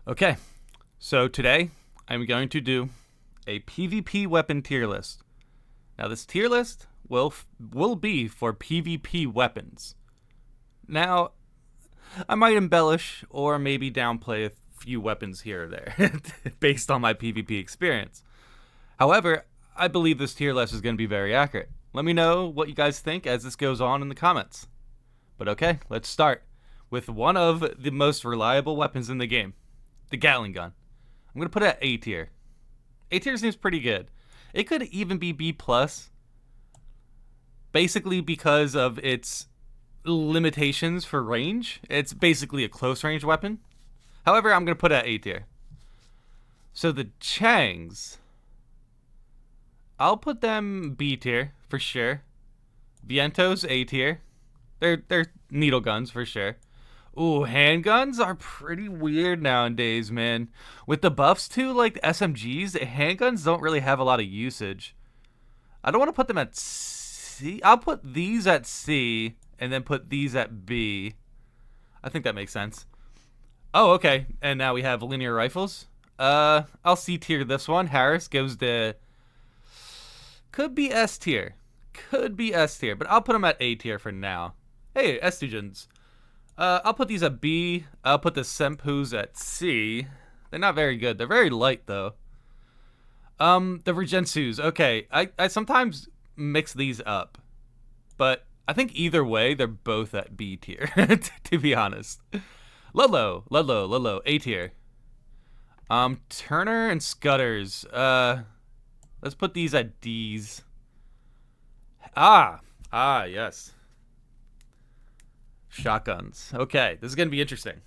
Okay, so today I'm going to do a PvP weapon tier list. Now this tier list will be for PvP weapons. Now, I might embellish or maybe downplay a few weapons here or there based on my PvP experience. However, I believe this tier list is going to be very accurate. Let me know what you guys think as this goes on in the comments. But okay, let's start with one of the most reliable weapons in the game, the Gatling gun. I'm going to put it at A tier. A tier seems pretty good. It could even be B+, basically because of its limitations for range. It's basically a close range weapon. However, I'm going to put it at A tier. So the Changs, I'll put them B tier for sure. Vientos A tier. They're needle guns for sure. Ooh, handguns are pretty weird nowadays, man. With the buffs too, like the SMGs, handguns don't really have a lot of usage. I don't want to put them at C. I'll put these at C and then put these at B. I think that makes sense. Oh, okay. And now we have linear rifles. I'll C tier this one. Harris goes to... Could be S tier. Could be S tier, but I'll put them at A tier for now. Hey, estrogens. I'll put these at B. I'll put the Sempus at C. They're not very good. They're very light, though. The Regensus. Okay, I sometimes mix these up. But I think either way, they're both at B tier, to be honest. Ludlow, A tier. Turner and Scutters. Let's put these at D's. Yes. Shotguns. Okay, this is going to be interesting.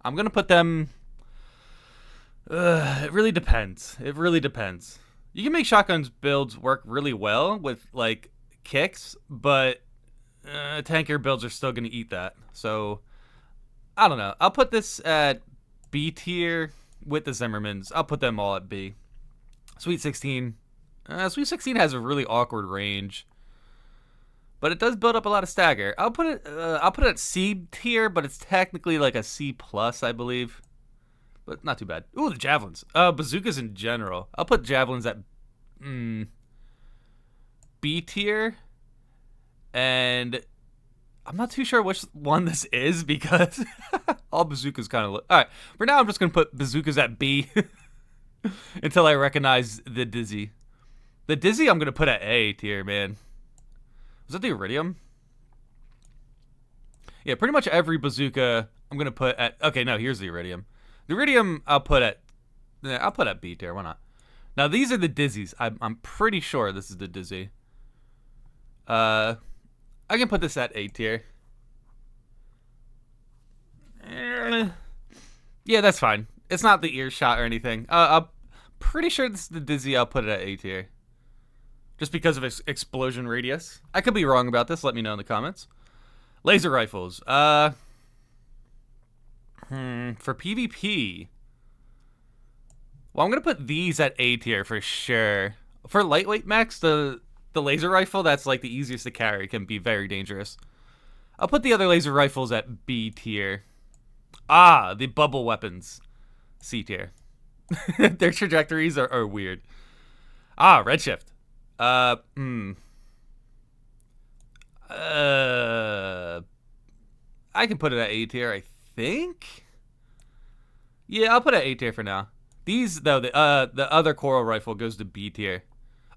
I'm going to put them... it really depends. It really depends. You can make shotguns builds work really well with, like, kicks, but tankier builds are still going to eat that. So, I don't know. I'll put this at B tier with the Zimmermans. I'll put them all at B. Sweet 16. Sweet 16 has a really awkward range, but it does build up a lot of stagger. I'll put it at C tier, but it's technically like a C+, I believe. But not too bad. Ooh, the javelins. Bazookas in general. I'll put javelins at B tier. And I'm not too sure which one this is because all bazookas kind of look... All right, for now I'm just going to put bazookas at B until I recognize the Dizzy. The Dizzy I'm going to put at A tier, man. Was that the Iridium? Yeah, pretty much every bazooka I'm going to put at... Okay, no, here's the Iridium. The Iridium I'll put at B tier. Why not? Now, these are the Dizzies. I'm pretty sure this is the Dizzy. I can put this at A tier. Yeah, that's fine. It's not the earshot or anything. I'm pretty sure this is the Dizzy. I'll put it at A tier. Just because of its explosion radius. I could be wrong about this. Let me know in the comments. Laser rifles. For PvP. Well, I'm going to put these at A tier for sure. For lightweight mechs, the laser rifle, that's like the easiest to carry, can be very dangerous. I'll put the other laser rifles at B tier. The bubble weapons. C tier. Their trajectories are weird. Redshift. I can put it at A tier, I think. Yeah, I'll put it at A tier for now. These, though, the other coral rifle goes to B tier.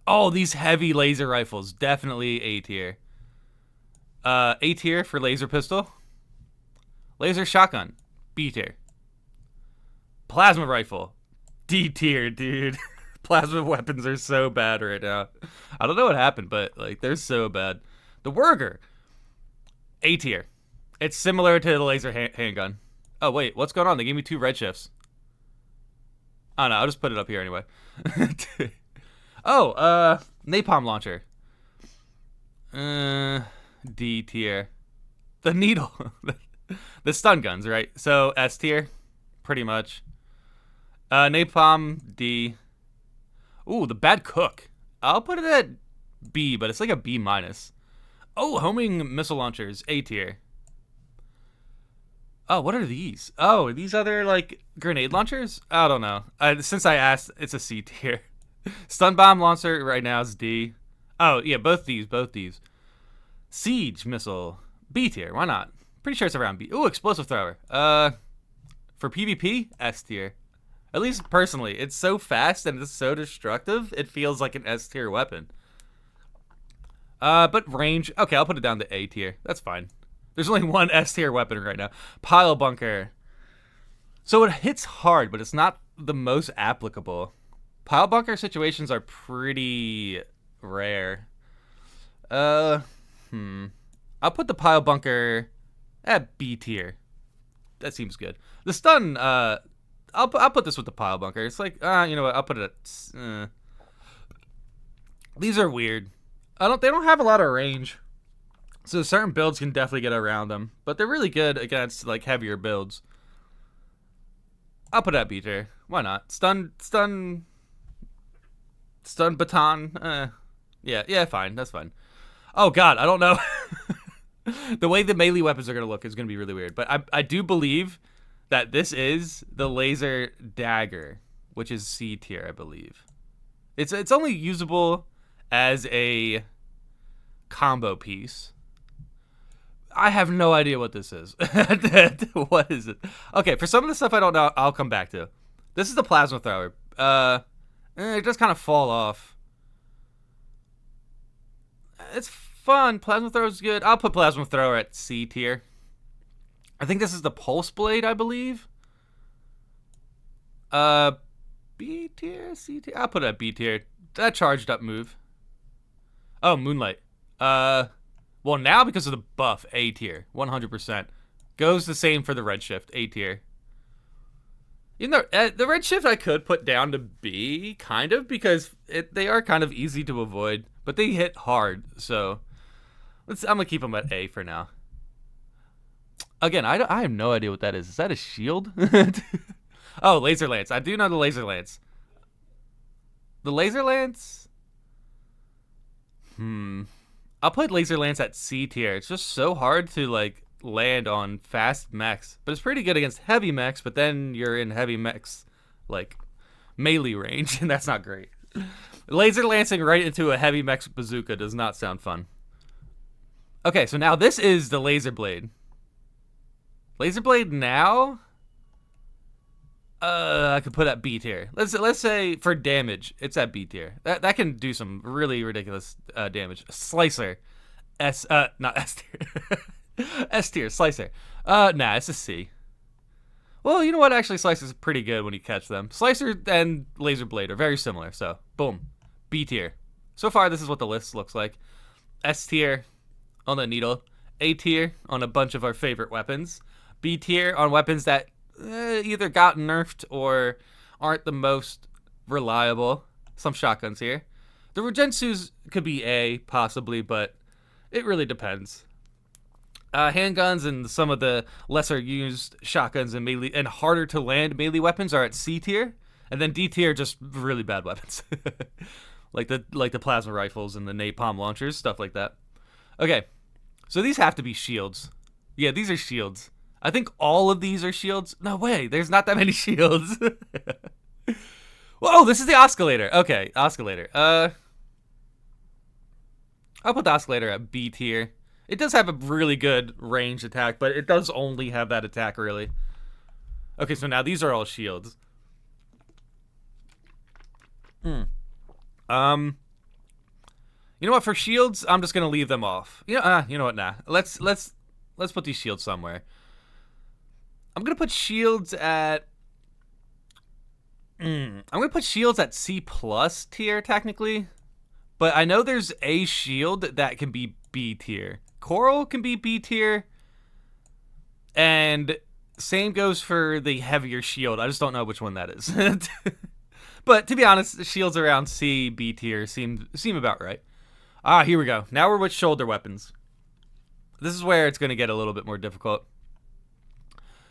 Oh, these heavy laser rifles, definitely A tier. A tier for laser pistol. Laser shotgun, B tier. Plasma rifle, D tier, dude. Plasma weapons are so bad right now. I don't know what happened, but like they're so bad. The Werger, A tier. It's similar to the laser handgun. Oh wait, what's going on? They gave me 2 red shifts. Oh no, I'll just put it up here anyway. Napalm launcher. D tier. The needle. The stun guns, right? So S tier, pretty much. Napalm, D. Ooh, the Bad Cook. I'll put it at B, but it's like a B minus. Oh, homing missile launchers, A tier. Oh, what are these? Oh, are these other like grenade launchers? I don't know. Since I asked, it's a C tier. Stun bomb launcher right now is D. Oh yeah, both these. Siege missile, B tier. Why not? Pretty sure it's around B. Ooh, explosive thrower. For PvP, S tier. At least personally, it's so fast and it's so destructive. It feels like an S tier weapon. But range, okay, I'll put it down to A tier. That's fine. There's only one S tier weapon right now. Pile bunker. So it hits hard, but it's not the most applicable. Pile bunker situations are pretty rare. I'll put the pile bunker at B tier. That seems good. The stun, I'll put this with the pile bunker. It's like, you know what? I'll put it at. These are weird. They don't have a lot of range, so certain builds can definitely get around them. But they're really good against like heavier builds. I'll put it at B tier. Why not? Stun baton. Yeah, fine. That's fine. Oh God, I don't know. The way the melee weapons are gonna look is gonna be really weird. But I do believe that this is the laser dagger, which is C tier, I believe. It's only usable as a combo piece. I have no idea what this is. What is it? Okay, for some of the stuff I don't know, I'll come back to. This is the plasma thrower. It does kind of fall off. It's fun. Plasma thrower is good. I'll put plasma thrower at C tier. I think this is the pulse blade, I believe. B tier, C tier. I'll put it at B tier. That charged up move. Oh, moonlight. Well, now because of the buff, A tier, 100%. Goes the same for the redshift, A tier. You know, the redshift I could put down to B, kind of, because they are kind of easy to avoid, but they hit hard, so I'm gonna keep them at A for now. Again, I have no idea what that is. Is that a shield? Oh, laser lance. I do know the laser lance. The laser lance. I'll put laser lance at C tier. It's just so hard to like land on fast mechs, but it's pretty good against heavy mechs. But then you're in heavy mechs like melee range, and that's not great. Laser lancing right into a heavy mech bazooka does not sound fun. Okay, so now this is the laser blade. Laser blade now. I could put at B tier. Let's say for damage, it's at B tier. That can do some really ridiculous damage. Slicer, not S tier. S tier slicer. Nah, it's a C. Well, you know what? Actually, Slicer's pretty good when you catch them. Slicer and Laser Blade are very similar. So, boom, B tier. So far, this is what the list looks like. S tier on the needle. A tier on a bunch of our favorite weapons. B tier on weapons that either got nerfed or aren't the most reliable. Some shotguns here. The Regensus could be A, possibly, but it really depends. Handguns and some of the lesser used shotguns and melee and harder to land melee weapons are at C tier, and then D tier just really bad weapons, like the plasma rifles and the napalm launchers, stuff like that. Okay, so these have to be shields. Yeah, these are shields. I think all of these are shields. No way, there's not that many shields. Whoa, this is the oscillator. Okay, oscillator. I'll put the oscillator at B tier. It does have a really good range attack, but it does only have that attack, really. Okay, so now these are all shields. You know what? For shields, I'm just gonna leave them off. You know what? Nah. Let's put these shields somewhere. I'm gonna put shields at. I'm gonna put shields at C+ tier technically, but I know there's a shield that can be B tier. Coral can be B tier, and same goes for the heavier shield. I just don't know which one that is. But to be honest, the shields around C, B tier seem about right. Here we go. Now we're with shoulder weapons. This is where it's going to get a little bit more difficult.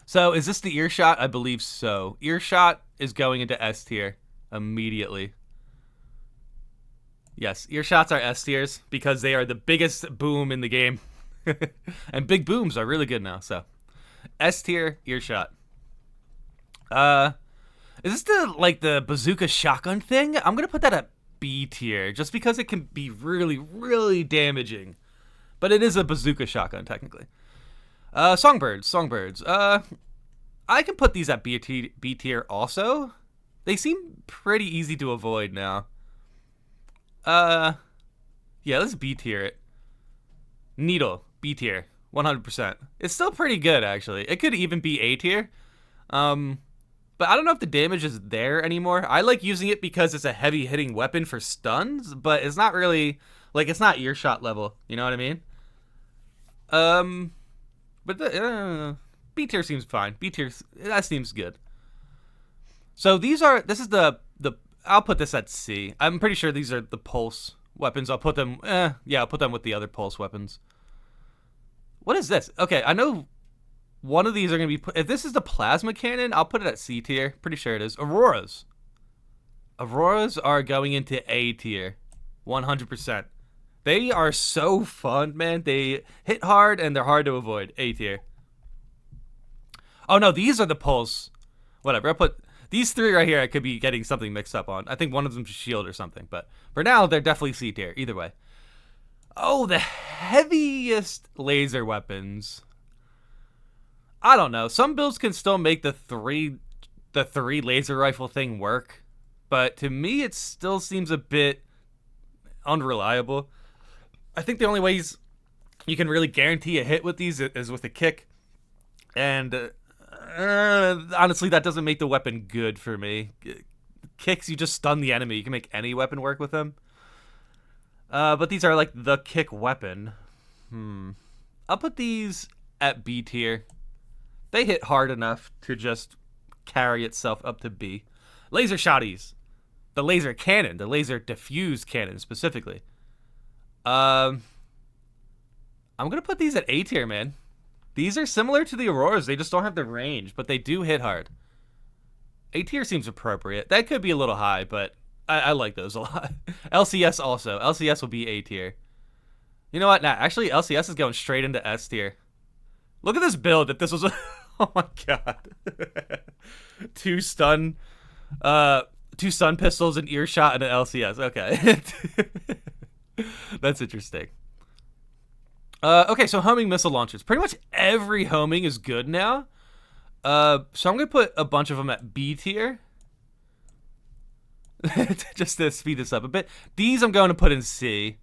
So is this the earshot? I believe so. Earshot is going into S tier immediately. Yes, earshots are S tiers because they are the biggest boom in the game. And big booms are really good now, so S tier earshot. Is this the bazooka shotgun thing? I'm gonna put that at B tier just because it can be really, really damaging. But it is a bazooka shotgun technically. Songbirds. I can put these at B tier also. They seem pretty easy to avoid now. Yeah, let's B tier it. Needle, B tier, 100%. It's still pretty good actually. It could even be A tier. But I don't know if the damage is there anymore. I like using it because it's a heavy hitting weapon for stuns, but it's not really like it's not earshot level. You know what I mean? But B tier seems fine. B tier, that seems good. So this is the I'll put this at C. I'm pretty sure these are the pulse weapons. I'll put them I'll put them with the other pulse weapons. What is this? Okay, I know one of these are going to be if this is the plasma cannon, I'll put it at C tier. Pretty sure it is. Auroras. Auroras are going into A tier. 100%. They are so fun, man. They hit hard and they're hard to avoid. A tier. Oh no, these are the pulse. Whatever. I'll put these three right here. I could be getting something mixed up on. I think one of them's shield or something, but for now they're definitely C tier. Either way. Oh, the heaviest laser weapons. I don't know. Some builds can still make the three laser rifle thing work, but to me it still seems a bit unreliable. I think the only ways you can really guarantee a hit with these is with a kick, and honestly, that doesn't make the weapon good for me. Kicks, you just stun the enemy. You can make any weapon work with them. But these are like the kick weapon. I'll put these at B tier. They hit hard enough to just carry itself up to B. Laser shotties. The laser cannon. The laser diffuse cannon specifically. I'm going to put these at A tier, man. These are similar to the Auroras. They just don't have the range, but they do hit hard. A tier seems appropriate. That could be a little high, but I like those a lot. LCS also. LCS will be A tier. You know what? Nah, actually, LCS is going straight into S tier. Look at this build. If this was a... Oh my god. two stun pistols, an earshot, and an LCS. Okay. That's interesting. Okay, so homing missile launchers. Pretty much every homing is good now. So I'm going to put a bunch of them at B tier. Just to speed this up a bit. These I'm going to put in C.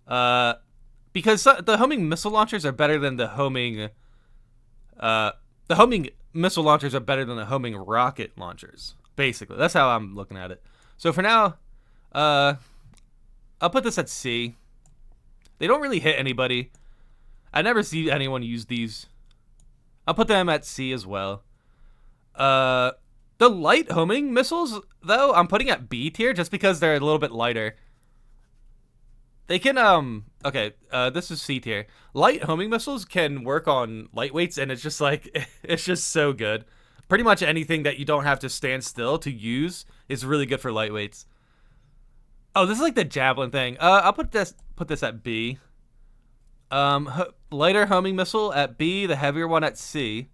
Because the homing missile launchers are better than the homing... the homing missile launchers are better than the homing rocket launchers. Basically, that's how I'm looking at it. So for now, I'll put this at C. They don't really hit anybody. I never see anyone use these. I'll put them at C as well. The light homing missiles, though, I'm putting at B tier just because they're a little bit lighter. They can, okay, this is C tier. Light homing missiles can work on lightweights, and it's just like, it's just so good. Pretty much anything that you don't have to stand still to use is really good for lightweights. Oh, this is like the javelin thing. I'll put this at B. Lighter homing missile at B, the heavier one at C.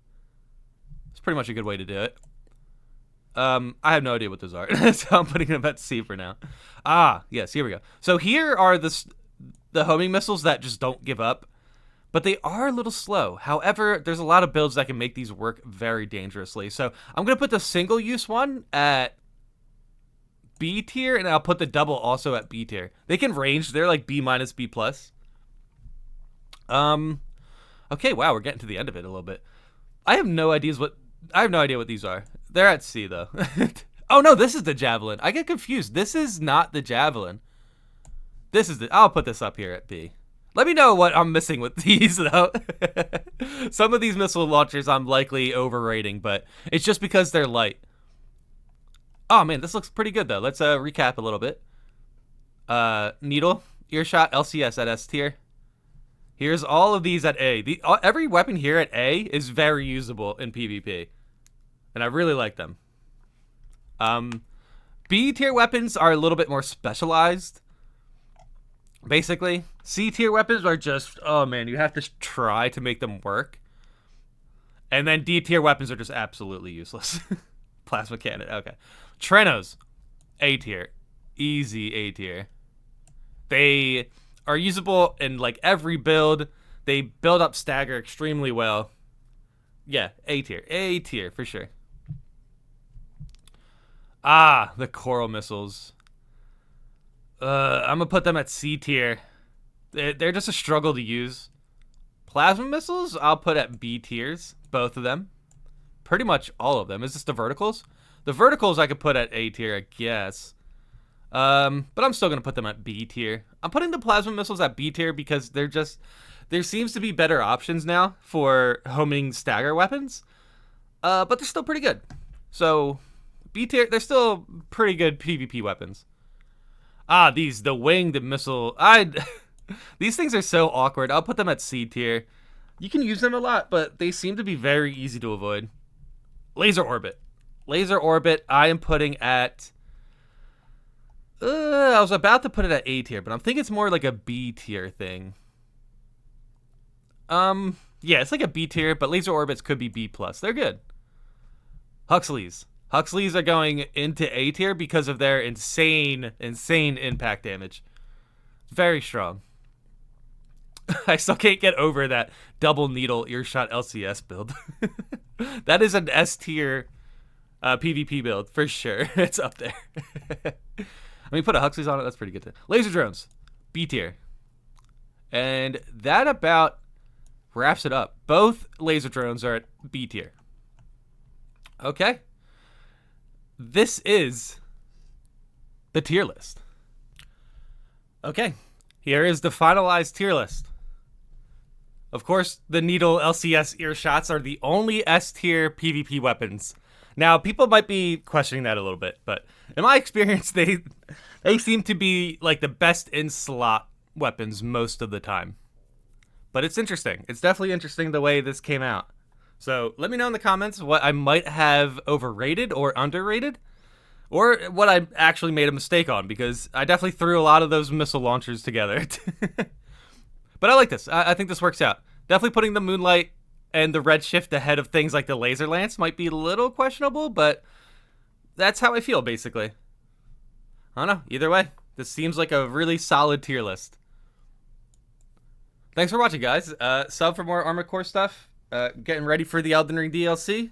It's pretty much a good way to do it. I have no idea what those are, so I'm putting them at C for now. Ah, yes, here we go. So here are the homing missiles that just don't give up, but they are a little slow. However, there's a lot of builds that can make these work very dangerously. So I'm going to put the single-use one at B tier, and I'll put the double also at B tier. They can range. They're like B minus, B plus. Okay, wow, we're getting to the end of it a little bit. I have no idea what these are. They're at C though. Oh no, this is the javelin. I get confused. This is not the javelin. I'll put this up here at B. Let me know what I'm missing with these though. Some of these missile launchers I'm likely overrating, but it's just because they're light. Oh man, this looks pretty good though. Let's recap a little bit. Needle, earshot, LCS at S tier. Here's all of these at A. Every weapon here at A is very usable in PvP. And I really like them. B tier weapons are a little bit more specialized. Basically. C tier weapons are just, oh man, you have to try to make them work. And then D tier weapons are just absolutely useless. Plasma cannon. Okay. Trenos, A tier. Easy A tier. They are usable in like every build. They build up stagger extremely well. Yeah, A tier. A tier for sure. Ah, the coral missiles. I'm gonna put them at C tier. They're just a struggle to use. Plasma missiles, I'll put at B tiers. Both of them. Pretty much all of them. Is this the verticals? The verticals I could put at A tier, I guess. But I'm still gonna put them at B tier. I'm putting the plasma missiles at B tier because they're just, there seems to be better options now for homing stagger weapons. But they're still pretty good. So B tier, they're still pretty good PvP weapons. Ah, the winged missile. These things are so awkward. I'll put them at C tier. You can use them a lot, but they seem to be very easy to avoid. Laser orbit. Laser orbit, I am putting at... I was about to put it at A tier, but I'm thinking it's more like a B tier thing. Yeah, it's like a B tier, but laser orbits could be B+. They're good. Huxleys. Huxleys are going into A tier because of their insane impact damage. Very strong. I still can't get over that double needle earshot LCS build. That is an S tier PvP build for sure. It's up there. I mean, put a Huxley's on it. That's pretty good too. Laser drones, B tier. And that about wraps it up. Both laser drones are at B tier. Okay. This is the tier list. Okay. Here is the finalized tier list. Of course, the needle LCS earshots are the only S tier PvP weapons. Now, people might be questioning that a little bit, but in my experience, they seem to be like the best in slot weapons most of the time. But it's interesting. It's definitely interesting the way this came out. So let me know in the comments what I might have overrated or underrated, or what I actually made a mistake on, because I definitely threw a lot of those missile launchers together. But I like this. I think this works out. Definitely putting the Moonlight and the Redshift ahead of things like the Laser Lance might be a little questionable, but that's how I feel, basically. I don't know. Either way, this seems like a really solid tier list. Thanks for watching, guys. Sub for more Armored Core stuff. Getting ready for the Elden Ring DLC.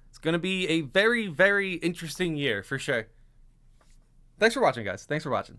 It's going to be a very, very interesting year, for sure. Thanks for watching, guys. Thanks for watching.